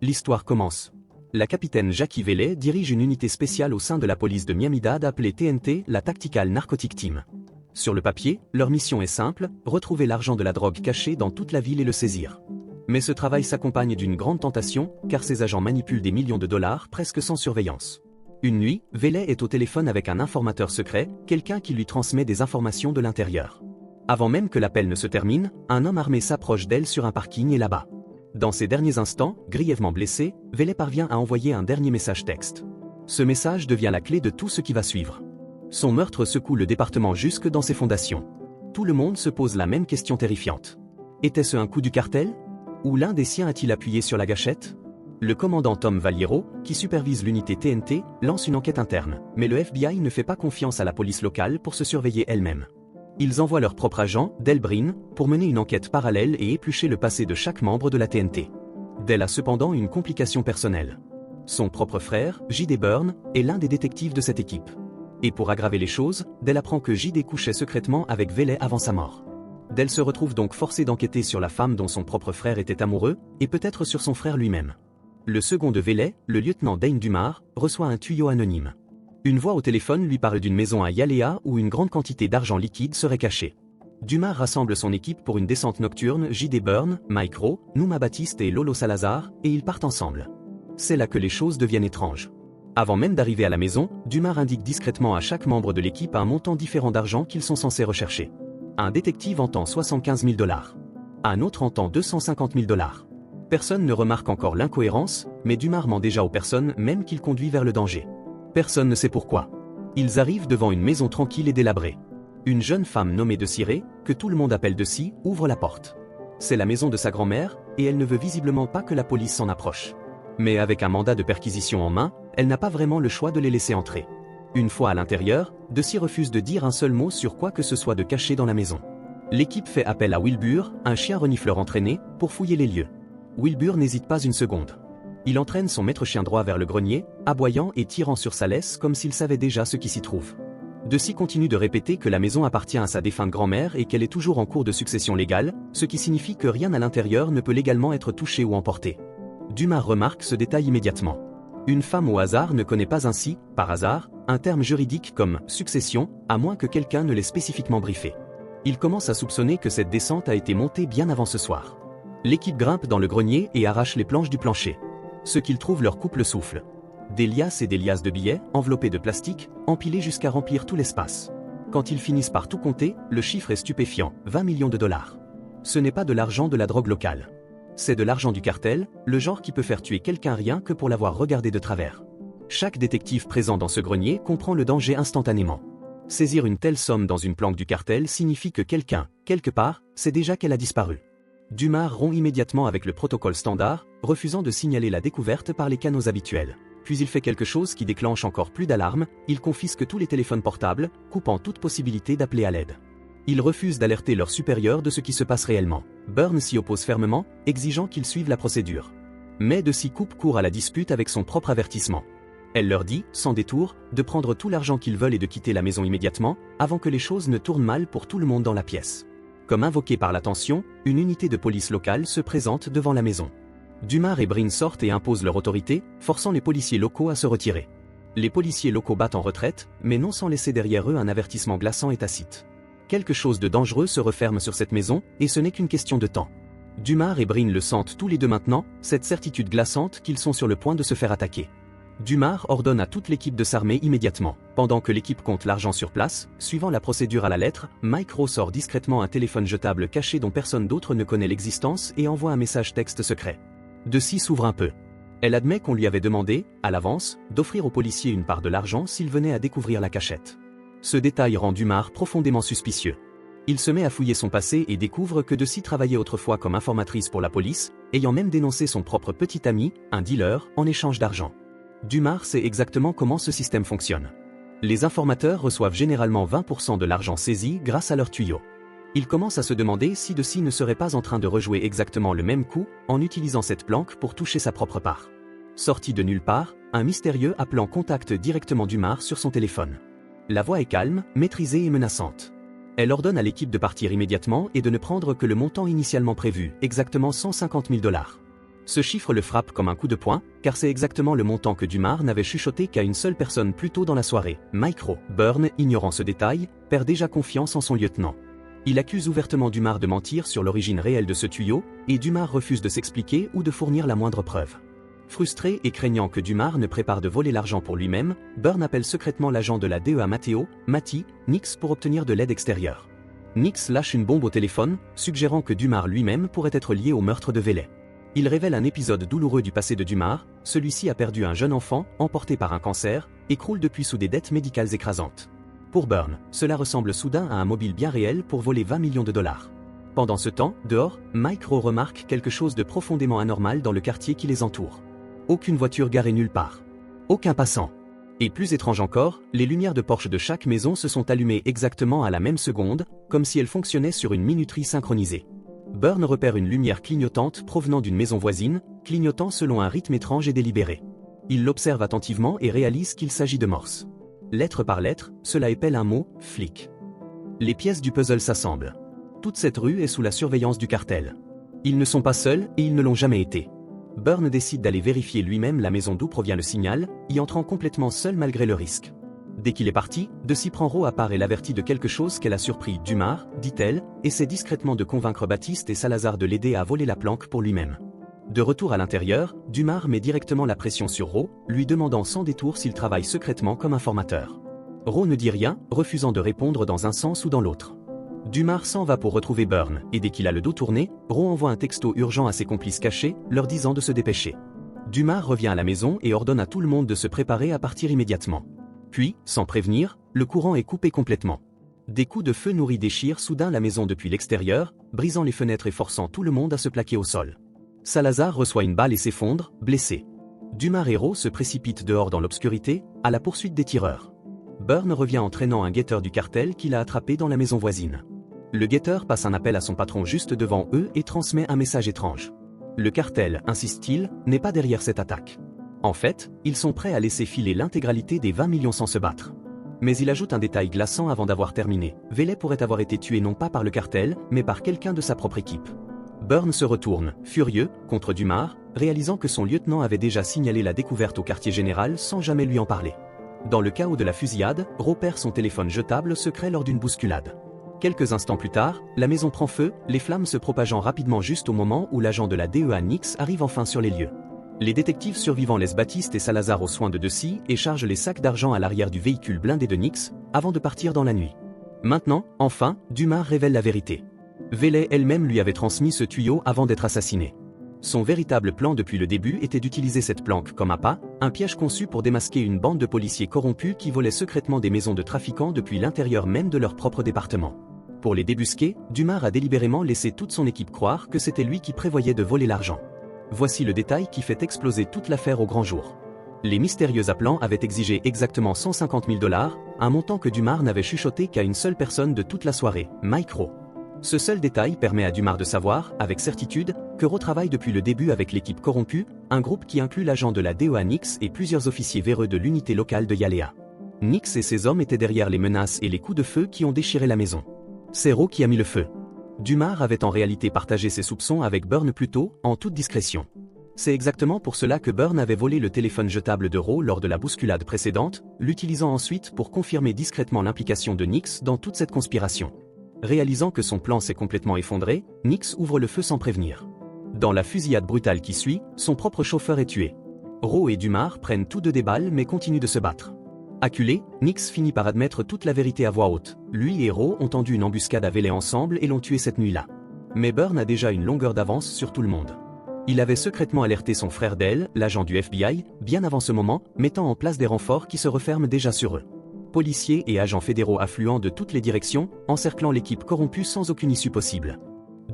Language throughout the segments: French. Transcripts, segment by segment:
L'histoire commence. La capitaine Jackie Vellet dirige une unité spéciale au sein de la police de Miami-Dade appelée TNT, la Tactical Narcotic Team. Sur le papier, leur mission est simple, retrouver l'argent de la drogue cachée dans toute la ville et le saisir. Mais ce travail s'accompagne d'une grande tentation, car ces agents manipulent des millions de dollars presque sans surveillance. Une nuit, Vellet est au téléphone avec un informateur secret, quelqu'un qui lui transmet des informations de l'intérieur. Avant même que l'appel ne se termine, un homme armé s'approche d'elle sur un parking et là-bas. Dans ces derniers instants, grièvement blessé, Vellet parvient à envoyer un dernier message texte. Ce message devient la clé de tout ce qui va suivre. Son meurtre secoue le département jusque dans ses fondations. Tout le monde se pose la même question terrifiante. Était-ce un coup du cartel? Ou l'un des siens a-t-il appuyé sur la gâchette? Le commandant Tom Valiero, qui supervise l'unité TNT, lance une enquête interne, mais le FBI ne fait pas confiance à la police locale pour se surveiller elle-même. Ils envoient leur propre agent, Dell Breen, pour mener une enquête parallèle et éplucher le passé de chaque membre de la TNT. Dell a cependant une complication personnelle. Son propre frère, J.D. Byrne, est l'un des détectives de cette équipe. Et pour aggraver les choses, Dell apprend que J.D. couchait secrètement avec Vellet avant sa mort. Dell se retrouve donc forcé d'enquêter sur la femme dont son propre frère était amoureux, et peut-être sur son frère lui-même. Le second de Vellet, le lieutenant Dane Dumar, reçoit un tuyau anonyme. Une voix au téléphone lui parle d'une maison à Hialeah où une grande quantité d'argent liquide serait cachée. Dumar rassemble son équipe pour une descente nocturne, J.D. Byrne, Mike Rowe, Numa Baptiste et Lolo Salazar, et ils partent ensemble. C'est là que les choses deviennent étranges. Avant même d'arriver à la maison, Dumar indique discrètement à chaque membre de l'équipe un montant différent d'argent qu'ils sont censés rechercher. Un détective entend 75 000 $. Un autre entend 250 000 $. Personne ne remarque encore l'incohérence, mais Dumar ment déjà aux personnes même qu'il conduit vers le danger. Personne ne sait pourquoi. Ils arrivent devant une maison tranquille et délabrée. Une jeune femme nommée Desiree, que tout le monde appelle Deci, ouvre la porte. C'est la maison de sa grand-mère, et elle ne veut visiblement pas que la police s'en approche. Mais avec un mandat de perquisition en main, elle n'a pas vraiment le choix de les laisser entrer. Une fois à l'intérieur, Deci refuse de dire un seul mot sur quoi que ce soit de caché dans la maison. L'équipe fait appel à Wilbur, un chien renifleur entraîné, pour fouiller les lieux. Wilbur n'hésite pas une seconde. Il entraîne son maître chien droit vers le grenier, aboyant et tirant sur sa laisse comme s'il savait déjà ce qui s'y trouve. Deci continue de répéter que la maison appartient à sa défunte grand-mère et qu'elle est toujours en cours de succession légale, ce qui signifie que rien à l'intérieur ne peut légalement être touché ou emporté. Dumar remarque ce détail immédiatement. Une femme au hasard ne connaît pas ainsi, par hasard, un terme juridique comme « succession », à moins que quelqu'un ne l'ait spécifiquement briefé. Il commence à soupçonner que cette descente a été montée bien avant ce soir. L'équipe grimpe dans le grenier et arrache les planches du plancher. Ce qu'ils trouvent leur coupe le souffle. Des liasses et des liasses de billets, enveloppés de plastique, empilés jusqu'à remplir tout l'espace. Quand ils finissent par tout compter, le chiffre est stupéfiant, 20 millions de $. Ce n'est pas de l'argent de la drogue locale. C'est de l'argent du cartel, le genre qui peut faire tuer quelqu'un rien que pour l'avoir regardé de travers. Chaque détective présent dans ce grenier comprend le danger instantanément. Saisir une telle somme dans une planque du cartel signifie que quelqu'un, quelque part, sait déjà qu'elle a disparu. Dumar rompt immédiatement avec le protocole standard, refusant de signaler la découverte par les canaux habituels. Puis il fait quelque chose qui déclenche encore plus d'alarme, il confisque tous les téléphones portables, coupant toute possibilité d'appeler à l'aide. Il refuse d'alerter leurs supérieurs de ce qui se passe réellement. Byrne s'y oppose fermement, exigeant qu'ils suivent la procédure. Mais Deci coupe court à la dispute avec son propre avertissement. Elle leur dit, sans détour, de prendre tout l'argent qu'ils veulent et de quitter la maison immédiatement, avant que les choses ne tournent mal pour tout le monde dans la pièce. Comme invoqué par la tension, une unité de police locale se présente devant la maison. Dumar et Breen sortent et imposent leur autorité, forçant les policiers locaux à se retirer. Les policiers locaux battent en retraite, mais non sans laisser derrière eux un avertissement glaçant et tacite. Quelque chose de dangereux se referme sur cette maison, et ce n'est qu'une question de temps. Dumar et Breen le sentent tous les deux maintenant, cette certitude glaçante qu'ils sont sur le point de se faire attaquer. Dumar ordonne à toute l'équipe de s'armer immédiatement. Pendant que l'équipe compte l'argent sur place, suivant la procédure à la lettre, Mike Rowe sort discrètement un téléphone jetable caché dont personne d'autre ne connaît l'existence et envoie un message texte secret. Deci s'ouvre un peu. Elle admet qu'on lui avait demandé, à l'avance, d'offrir aux policiers une part de l'argent s'ils venaient à découvrir la cachette. Ce détail rend Dumar profondément suspicieux. Il se met à fouiller son passé et découvre que Deci travaillait autrefois comme informatrice pour la police, ayant même dénoncé son propre petit ami, un dealer, en échange d'argent. Dumar sait exactement comment ce système fonctionne. Les informateurs reçoivent généralement 20% de l'argent saisi grâce à leurs tuyaux. Il commence à se demander si Deci ne serait pas en train de rejouer exactement le même coup en utilisant cette planque pour toucher sa propre part. Sorti de nulle part, un mystérieux appelant contacte directement Dumar sur son téléphone. La voix est calme, maîtrisée et menaçante. Elle ordonne à l'équipe de partir immédiatement et de ne prendre que le montant initialement prévu, exactement 150 000 $. Ce chiffre le frappe comme un coup de poing, car c'est exactement le montant que Dumas n'avait chuchoté qu'à une seule personne plus tôt dans la soirée, Mike Rowe. Byrne, ignorant ce détail, perd déjà confiance en son lieutenant. Il accuse ouvertement Dumas de mentir sur l'origine réelle de ce tuyau, et Dumas refuse de s'expliquer ou de fournir la moindre preuve. Frustré et craignant que Dumas ne prépare de voler l'argent pour lui-même, Byrne appelle secrètement l'agent de la DEA Matty Nix pour obtenir de l'aide extérieure. Nix lâche une bombe au téléphone, suggérant que Dumas lui-même pourrait être lié au meurtre de Velay. Il révèle un épisode douloureux du passé de Dumas, celui-ci a perdu un jeune enfant, emporté par un cancer, et croule depuis sous des dettes médicales écrasantes. Pour Byrne, cela ressemble soudain à un mobile bien réel pour voler 20 millions de dollars. Pendant ce temps, dehors, Mike Rowe remarque quelque chose de profondément anormal dans le quartier qui les entoure. Aucune voiture garée nulle part. Aucun passant. Et plus étrange encore, les lumières de Porsche de chaque maison se sont allumées exactement à la même seconde, comme si elles fonctionnaient sur une minuterie synchronisée. Byrne repère une lumière clignotante provenant d'une maison voisine, clignotant selon un rythme étrange et délibéré. Il l'observe attentivement et réalise qu'il s'agit de Morse. Lettre par lettre, cela épelle un mot, flic. Les pièces du puzzle s'assemblent. Toute cette rue est sous la surveillance du cartel. Ils ne sont pas seuls et ils ne l'ont jamais été. Byrne décide d'aller vérifier lui-même la maison d'où provient le signal, y entrant complètement seul malgré le risque. Dès qu'il est parti, de s'y prend Rowe apparaît et l'avertit de quelque chose qu'elle a surpris. Dumas, dit-elle, essaie discrètement de convaincre Baptiste et Salazar de l'aider à voler la planque pour lui-même. De retour à l'intérieur, Dumas met directement la pression sur Rowe, lui demandant sans détour s'il travaille secrètement comme informateur. Rowe ne dit rien, refusant de répondre dans un sens ou dans l'autre. Dumas s'en va pour retrouver Byrne, et dès qu'il a le dos tourné, Rowe envoie un texto urgent à ses complices cachés, leur disant de se dépêcher. Dumas revient à la maison et ordonne à tout le monde de se préparer à partir immédiatement. Puis, sans prévenir, le courant est coupé complètement. Des coups de feu nourris déchirent soudain la maison depuis l'extérieur, brisant les fenêtres et forçant tout le monde à se plaquer au sol. Salazar reçoit une balle et s'effondre, blessé. Dumas et Rowe se précipitent dehors dans l'obscurité, à la poursuite des tireurs. Byrne revient en traînant un guetteur du cartel qu'il a attrapé dans la maison voisine. Le guetteur passe un appel à son patron juste devant eux et transmet un message étrange. Le cartel, insiste-t-il, n'est pas derrière cette attaque. En fait, ils sont prêts à laisser filer l'intégralité des 20 millions sans se battre. Mais il ajoute un détail glaçant avant d'avoir terminé. Velay pourrait avoir été tué non pas par le cartel, mais par quelqu'un de sa propre équipe. Byrne se retourne, furieux, contre Dumas, réalisant que son lieutenant avait déjà signalé la découverte au quartier général sans jamais lui en parler. Dans le chaos de la fusillade, Rowe perd son téléphone jetable secret lors d'une bousculade. Quelques instants plus tard, la maison prend feu, les flammes se propageant rapidement juste au moment où l'agent de la DEA Nix arrive enfin sur les lieux. Les détectives survivants laissent Baptiste et Salazar aux soins de Deci et chargent les sacs d'argent à l'arrière du véhicule blindé de Nix, avant de partir dans la nuit. Maintenant, enfin, Dumas révèle la vérité. Velay elle-même lui avait transmis ce tuyau avant d'être assassinée. Son véritable plan depuis le début était d'utiliser cette planque comme appât, un piège conçu pour démasquer une bande de policiers corrompus qui volaient secrètement des maisons de trafiquants depuis l'intérieur même de leur propre département. Pour les débusquer, Dumas a délibérément laissé toute son équipe croire que c'était lui qui prévoyait de voler l'argent. Voici le détail qui fait exploser toute l'affaire au grand jour. Les mystérieux appelants avaient exigé exactement 150 000 $, un montant que Dumas n'avait chuchoté qu'à une seule personne de toute la soirée, Mike Rowe. Ce seul détail permet à Dumas de savoir, avec certitude, que Rowe travaille depuis le début avec l'équipe corrompue, un groupe qui inclut l'agent de la DEA Nix et plusieurs officiers véreux de l'unité locale de Yalea. Nix et ses hommes étaient derrière les menaces et les coups de feu qui ont déchiré la maison. C'est Rowe qui a mis le feu. Dumas avait en réalité partagé ses soupçons avec Byrne plus tôt, en toute discrétion. C'est exactement pour cela que Byrne avait volé le téléphone jetable de Rowe lors de la bousculade précédente, l'utilisant ensuite pour confirmer discrètement l'implication de Nix dans toute cette conspiration. Réalisant que son plan s'est complètement effondré, Nix ouvre le feu sans prévenir. Dans la fusillade brutale qui suit, son propre chauffeur est tué. Rowe et Dumas prennent tous deux des balles mais continuent de se battre. Acculé, Nix finit par admettre toute la vérité à voix haute. Lui et Rowe ont tendu une embuscade à Velay ensemble et l'ont tué cette nuit-là. Mais Byrne a déjà une longueur d'avance sur tout le monde. Il avait secrètement alerté son frère Dale, l'agent du FBI, bien avant ce moment, mettant en place des renforts qui se referment déjà sur eux. Policiers et agents fédéraux affluent de toutes les directions, encerclant l'équipe corrompue sans aucune issue possible.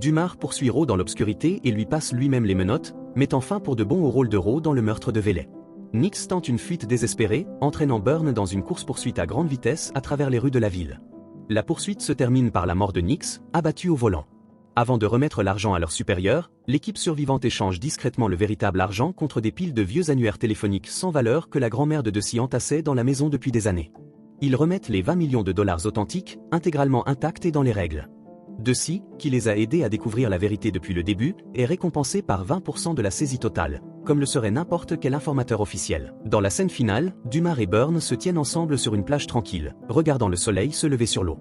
Dumas poursuit Rowe dans l'obscurité et lui passe lui-même les menottes, mettant fin pour de bon au rôle de Rowe dans le meurtre de Velay. Nix tente une fuite désespérée, entraînant Byrne dans une course-poursuite à grande vitesse à travers les rues de la ville. La poursuite se termine par la mort de Nix, abattu au volant. Avant de remettre l'argent à leur supérieur, l'équipe survivante échange discrètement le véritable argent contre des piles de vieux annuaires téléphoniques sans valeur que la grand-mère de Deci entassait dans la maison depuis des années. Ils remettent les 20 millions de dollars authentiques, intégralement intacts et dans les règles. Decy, qui les a aidés à découvrir la vérité depuis le début, est récompensé par 20% de la saisie totale, comme le serait n'importe quel informateur officiel. Dans la scène finale, Dumas et Byrne se tiennent ensemble sur une plage tranquille, regardant le soleil se lever sur l'eau.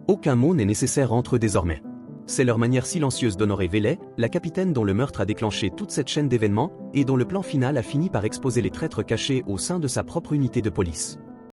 Aucun mot n'est nécessaire entre eux désormais. C'est leur manière silencieuse d'honorer Vélez, la capitaine dont le meurtre a déclenché toute cette chaîne d'événements, et dont le plan final a fini par exposer les traîtres cachés au sein de sa propre unité de police.